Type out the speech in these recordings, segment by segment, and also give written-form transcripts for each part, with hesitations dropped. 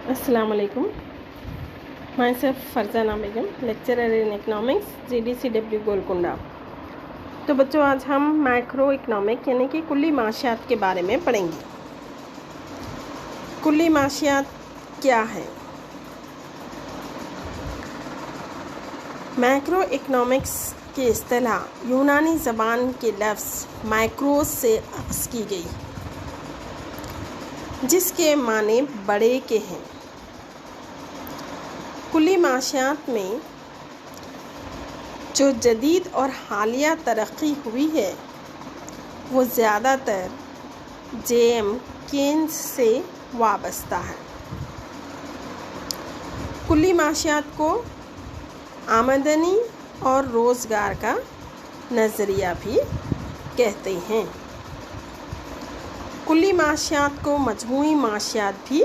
السلام علیکم. My self Farzana Begum, lecturer in economics, GDCW Golconda. تو بچوں, آج ہم مائکرو اکنامک یعنی کہ کلی معاشیات کے بارے میں پڑھیں گے. کلی معاشیات کیا ہے؟ مائکرو اکنامکس کی اصطلاح یونانی زبان کے لفظ مائکروس سے اخذ کی گئی, جس کے معنی بڑے کے ہیں. کلی معاشیات میں جو جدید اور حالیہ ترقی ہوئی ہے وہ زیادہ تر جیم کینز سے وابستہ ہے. کلی معاشیات کو آمدنی اور روزگار کا نظریہ بھی کہتے ہیں. کلی معاشیات کو مجموعی معاشیات بھی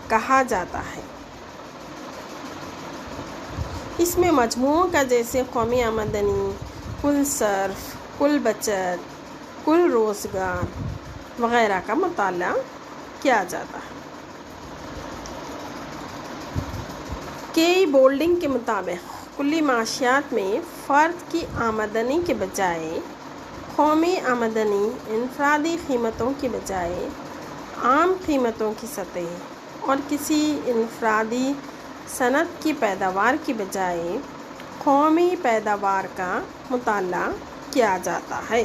کہا جاتا ہے. اس میں مجموعوں کا جیسے قومی آمدنی, کل صرف, کل بچت, کل روزگار وغیرہ کا مطالعہ کیا جاتا ہے. کئی بولڈنگ کے مطابق کلی معاشیات میں فرد کی آمدنی کے بجائے قومی آمدنی انفرادی قیمتوں کے بجائے عام قیمتوں کی سطح اور کسی انفرادی صنعت کی پیداوار کی بجائے قومی پیداوار کا مطالعہ کیا جاتا ہے.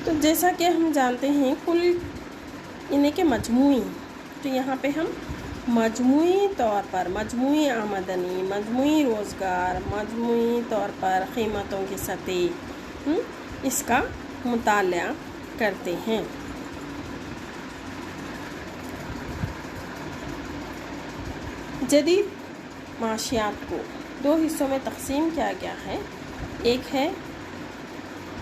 تو جیسا کہ ہم جانتے ہیں کل یعنی کہ مجموعی, تو یہاں پہ ہم مجموعی طور پر مجموعی آمدنی, مجموعی روزگار, مجموعی طور پر قیمتوں کی سطح اس کا مطالعہ کرتے ہیں. جدید معاشیات کو دو حصوں میں تقسیم کیا گیا ہے. ایک ہے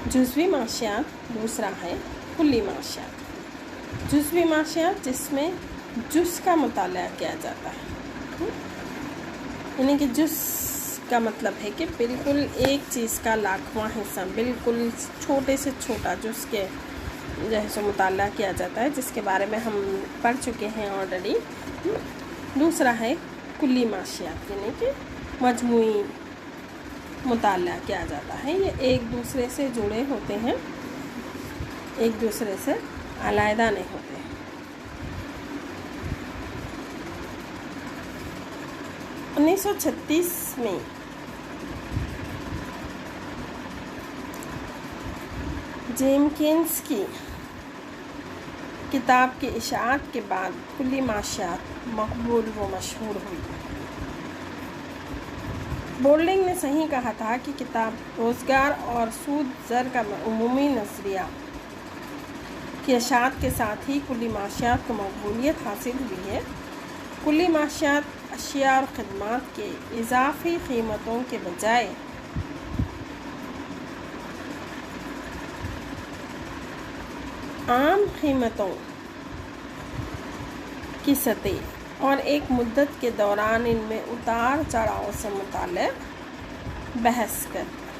جزوی معاشیات, دوسرا ہے کلی معاشیات. جزوی معاشیات جس میں جز کا مطالعہ کیا جاتا ہے, یعنی کہ جز کا مطلب ہے کہ بالکل ایک چیز کا لاکھواں حصہ, بالکل چھوٹے سے چھوٹا جز کے جو ہے سو مطالعہ کیا جاتا ہے, جس کے بارے میں ہم پڑھ چکے ہیں آلریڈی. دوسرا ہے کلی معاشیات یعنی کہ مجموعی مطالعہ کیا جاتا ہے. یہ ایک دوسرے سے جڑے ہوتے ہیں, ایک دوسرے سے علیحدہ نہیں ہوتے. 1936 میں جیم کینز کی کتاب کی اشاعت کے بعد کلی معاشیات مقبول و مشہور ہوئی. بولڈنگ نے صحیح کہا تھا کہ کتاب روزگار اور سود زر کا عمومی نظریہ کی اشاعت کے ساتھ ہی کلی معاشیات کو مقبولیت حاصل ہوئی ہے. کلی معاشیات اشیاء اور خدمات کے اضافی قیمتوں کے بجائے عام قیمتوں کی سطح اور ایک مدت کے دوران ان میں اتار چڑھاؤ سے متعلق بحث کرتی ہے.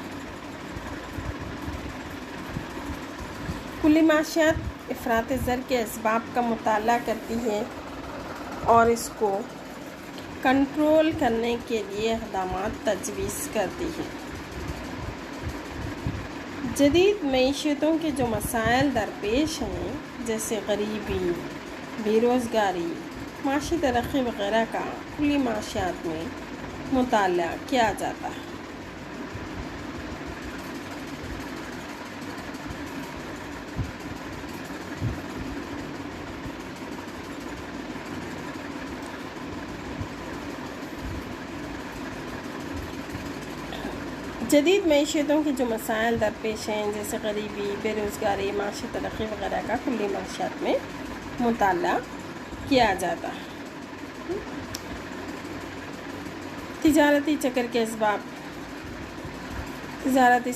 کلی معاشیات افراط زر کے اسباب کا مطالعہ کرتی ہے اور اس کو کنٹرول کرنے کے لیے اقدامات تجویز کرتی ہے. جدید معیشتوں کے جو مسائل درپیش ہیں جیسے غریبی, بے روزگاری, معاشی ترقی وغیرہ کا کلی معاشیات میں مطالعہ کیا جاتا ہے. جدید معیشتوں کی جو مسائل درپیش ہیں جیسے غریبی, بے روزگاری, معاشی ترقی وغیرہ کا کلی معاشیات میں مطالعہ کیا جاتا ہے. تجارتی چکر کے اسباب. تجارتی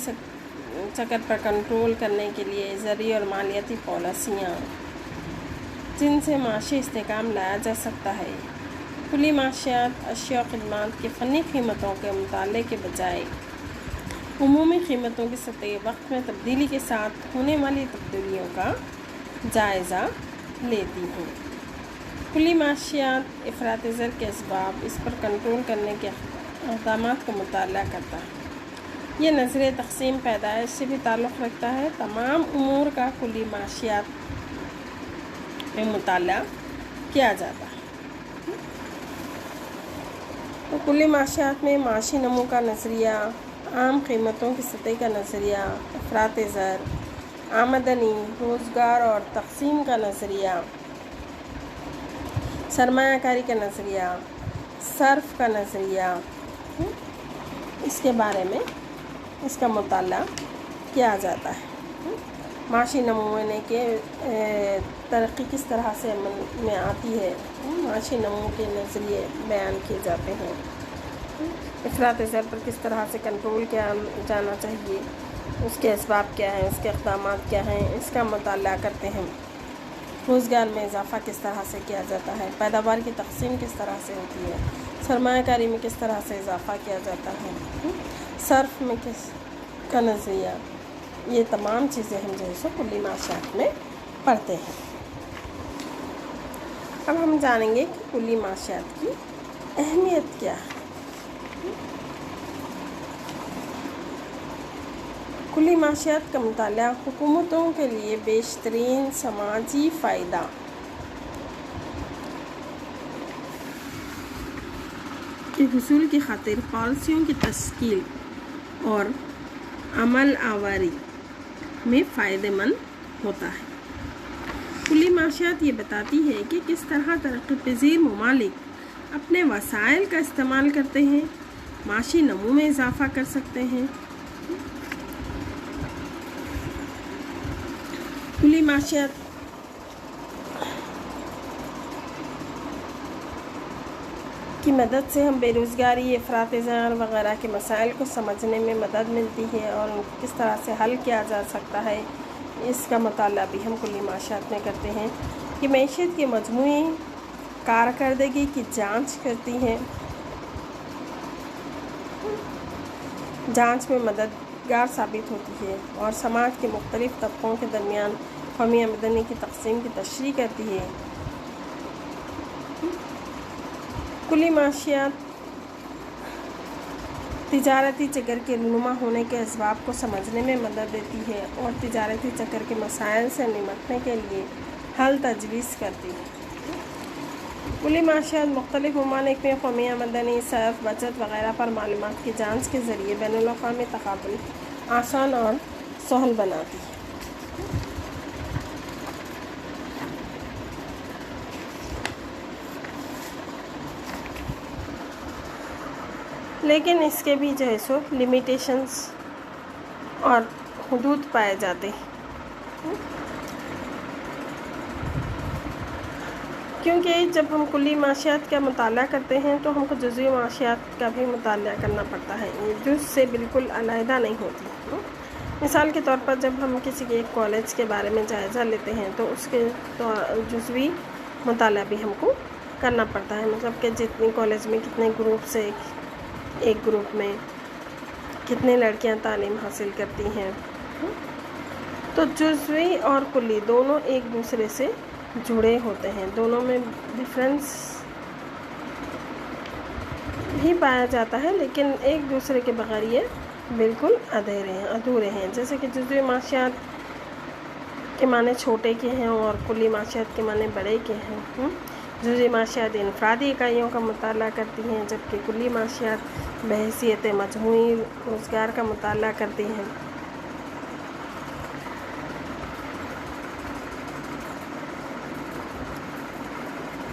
چکر پر کنٹرول کرنے کے لیے زرعی اور مالیاتی پالیسیاں جن سے معاشی استحکام لایا جا سکتا ہے. کلی معاشیات اشیاء و خدمات کی فنی قیمتوں کے مطالعے کے بجائے عمومی قیمتوں کی سطح وقت میں تبدیلی کے ساتھ ہونے والی تبدیلیوں کا جائزہ لیتی ہیں۔ کلی معاشیات افراط زر کے اسباب، اس پر کنٹرول کرنے کے اقدامات کا مطالعہ کرتا ہے۔ یہ نظریہ تقسیم پیدائش سے بھی تعلق رکھتا ہے۔ تمام امور کا کلی معاشیات میں مطالعہ کیا جاتا ہے۔ تو کلی معاشیات میں معاشی نمو کا نظریہ، عام قیمتوں کی سطح کا نظریہ، افراط زر، آمدنی، روزگار اور تقسیم کا نظریہ، سرمایہ کاری کا نظریہ، صرف کا نظریہ، اس کے بارے میں اس کا مطالعہ کیا جاتا ہے۔ معاشی نمونے کے ترقی کس طرح سے عمل میں آتی ہے، معاشی نمو کے نظریے بیان کیے جاتے ہیں۔ افراط زر پر کس طرح سے کنٹرول کیا جانا چاہیے، اس کے اسباب کیا ہیں، اس کے اقدامات کیا ہیں، اس کا مطالعہ کرتے ہیں۔ روزگار میں اضافہ کس طرح سے کیا جاتا ہے، پیداوار کی تقسیم کس طرح سے ہوتی ہے، سرمایہ کاری میں کس طرح سے اضافہ کیا جاتا ہے، صرف میں کس کا نظریہ، یہ تمام چیزیں ہم جو ہے سو کلی معاشیات میں پڑھتے ہیں۔ اب ہم جانیں گے کہ کلی معاشیات کی اہمیت کیا ہے۔ کلی معاشیات کا مطالعہ حکومتوں کے لیے بیشترین سماجی فائدہ کے حصول کی خاطر پالیسیوں کی تشکیل اور عمل آوری میں فائدہ مند ہوتا ہے۔ کلی معاشیات یہ بتاتی ہے کہ کس طرح ترقی پذیر ممالک اپنے وسائل کا استعمال کرتے ہیں، معاشی نمو میں اضافہ کر سکتے ہیں۔ کلی معاشیات کی مدد سے ہم بے روزگاری، افراط زر وغیرہ کے مسائل کو سمجھنے میں مدد ملتی ہے اور ان کو کس طرح سے حل کیا جا سکتا ہے، اس کا مطالعہ بھی ہم کلی معاشیات میں کرتے ہیں۔ یہ معیشت کی مجموعی کارکردگی کی جانچ کرتی ہے، جانچ میں مددگار ثابت ہوتی ہے اور سماج کے مختلف طبقوں کے درمیان قومی آمدنی کی تقسیم کی تشریح کرتی ہے۔ کلی معاشیات تجارتی چکر کے رونما ہونے کے اسباب کو سمجھنے میں مدد دیتی ہے اور تجارتی چکر کے مسائل سے نمٹنے کے لیے حل تجویز کرتی ہے۔ کلی معاشیات مختلف ممالک میں قومی آمدنی، صرف، بچت وغیرہ پر معلومات کی جانچ کے ذریعے بین الاقوامی تقابل آسان اور سہل بناتی ہے۔ لیکن اس کے بھی جو ہے سو لمیٹیشنز اور حدود پائے جاتے ہیں، کیونکہ جب ہم کلی معاشیات کا مطالعہ کرتے ہیں تو ہم کو جزوی معاشیات کا بھی مطالعہ کرنا پڑتا ہے، یہ جز سے بالکل علیحدہ نہیں ہوتی۔ مثال کے طور پر جب ہم کسی ایک کالج کے بارے میں جائزہ لیتے ہیں تو اس کے جزوی مطالعہ بھی ہم کو کرنا پڑتا ہے، مطلب کہ جتنی کالج میں کتنے گروپ سے ایک گروپ میں کتنے لڑکیاں تعلیم حاصل کرتی ہیں، تو جزوی اور کلی دونوں ایک دوسرے سے جڑے ہوتے ہیں، دونوں میں ڈفرینس بھی پایا جاتا ہے، لیکن ایک دوسرے کے بغیر یہ بالکل ادھورے ہیں۔ جیسے کہ جزوی معاشیات کے معنی چھوٹے کے ہیں اور کلی معاشیات کے معنی بڑے کے ہیں۔ جزوی معاشیات انفرادی اکائیوں کا مطالعہ کرتی ہیں، جبکہ کلی معاشیات بحیثیت مجموعی روزگار کا مطالعہ کرتی ہیں۔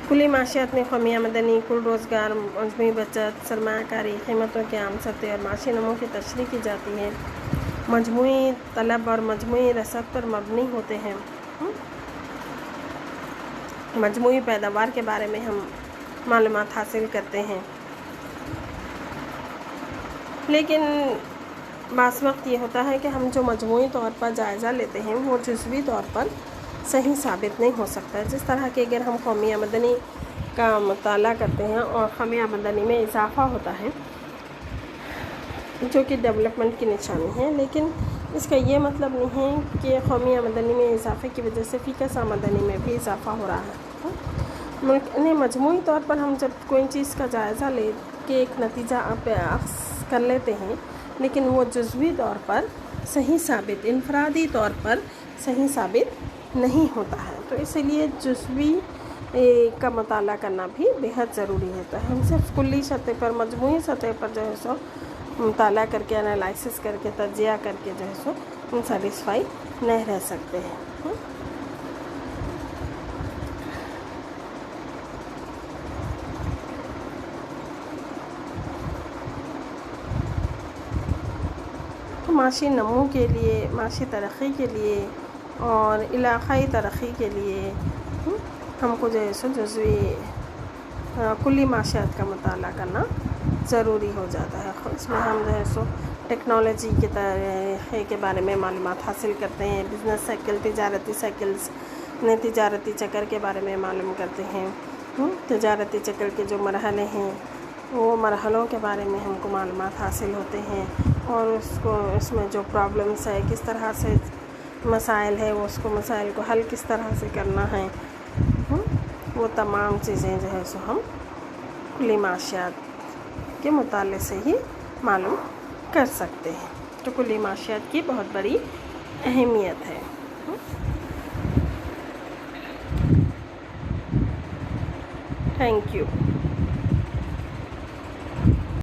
کلی معاشیات میں قومی آمدنی، کل روزگار، مجموعی بچت، سرمایہ کاری، قیمتوں کے عام سطح اور معاشی نمو کی تشریح کی جاتی ہے، مجموعی طلب اور مجموعی رسد پر مبنی ہوتے ہیں۔ مجموعی پیداوار کے بارے میں ہم معلومات حاصل کرتے ہیں، لیکن بعض وقت یہ ہوتا ہے کہ ہم جو مجموعی طور پر جائزہ لیتے ہیں وہ جزوی طور پر صحیح ثابت نہیں ہو سکتا ہے۔ جس طرح کہ اگر ہم قومی آمدنی کا مطالعہ کرتے ہیں اور قومی آمدنی میں اضافہ ہوتا ہے جو کہ ڈیولپمنٹ کی نشانی ہے، لیکن اس کا یہ مطلب نہیں ہے کہ قومی آمدنی میں اضافے کی وجہ سے فی کس آمدنی میں بھی اضافہ ہو رہا ہے۔ ملک نے مجموعی طور پر ہم جب کوئی چیز کا جائزہ لے کے ایک نتیجہ اخذ کر لیتے ہیں، لیکن وہ جزوی طور پر صحیح ثابت، انفرادی طور پر صحیح ثابت نہیں ہوتا ہے، تو اسی لیے جزوی کا مطالعہ کرنا بھی بہت ضروری ہوتا ہے۔ ہم صرف کلی سطح پر، مجموعی سطح پر جو ہے سو مطالعہ کر کے، انالائسس کر کے، تجزیہ کر کے جو ہے سو ہم سیٹسفائی نہیں رہ سکتے ہیں۔ تو معاشی نمو کے لیے، معاشی ترقی کے لیے اور علاقائی ترقی کے لیے ہم کو جو ہے سو جزوی کلی معاشیات کا مطالعہ کرنا ضروری ہو جاتا ہے۔ اس میں ہم جو ہے سو ٹیکنالوجی کے طریقے کے بارے میں معلومات حاصل کرتے ہیں، بزنس سائیکل، تجارتی سائیکلز، تجارتی چکر کے بارے میں معلوم کرتے ہیں، تجارتی چکر کے جو مرحلے ہیں وہ مرحلوں کے بارے میں ہم کو معلومات حاصل ہوتے ہیں، اور اس میں جو پرابلمس ہے، کس طرح سے مسائل ہے، وہ اس کو مسائل کو حل کس طرح سے کرنا ہے، وہ تمام چیزیں جو ہے سو ہم کلی معاشیات کے مطالعے سے ہی معلوم کر سکتے ہیں۔ تو کلی معاشیات کی بہت بڑی اہمیت ہے۔ Thank you.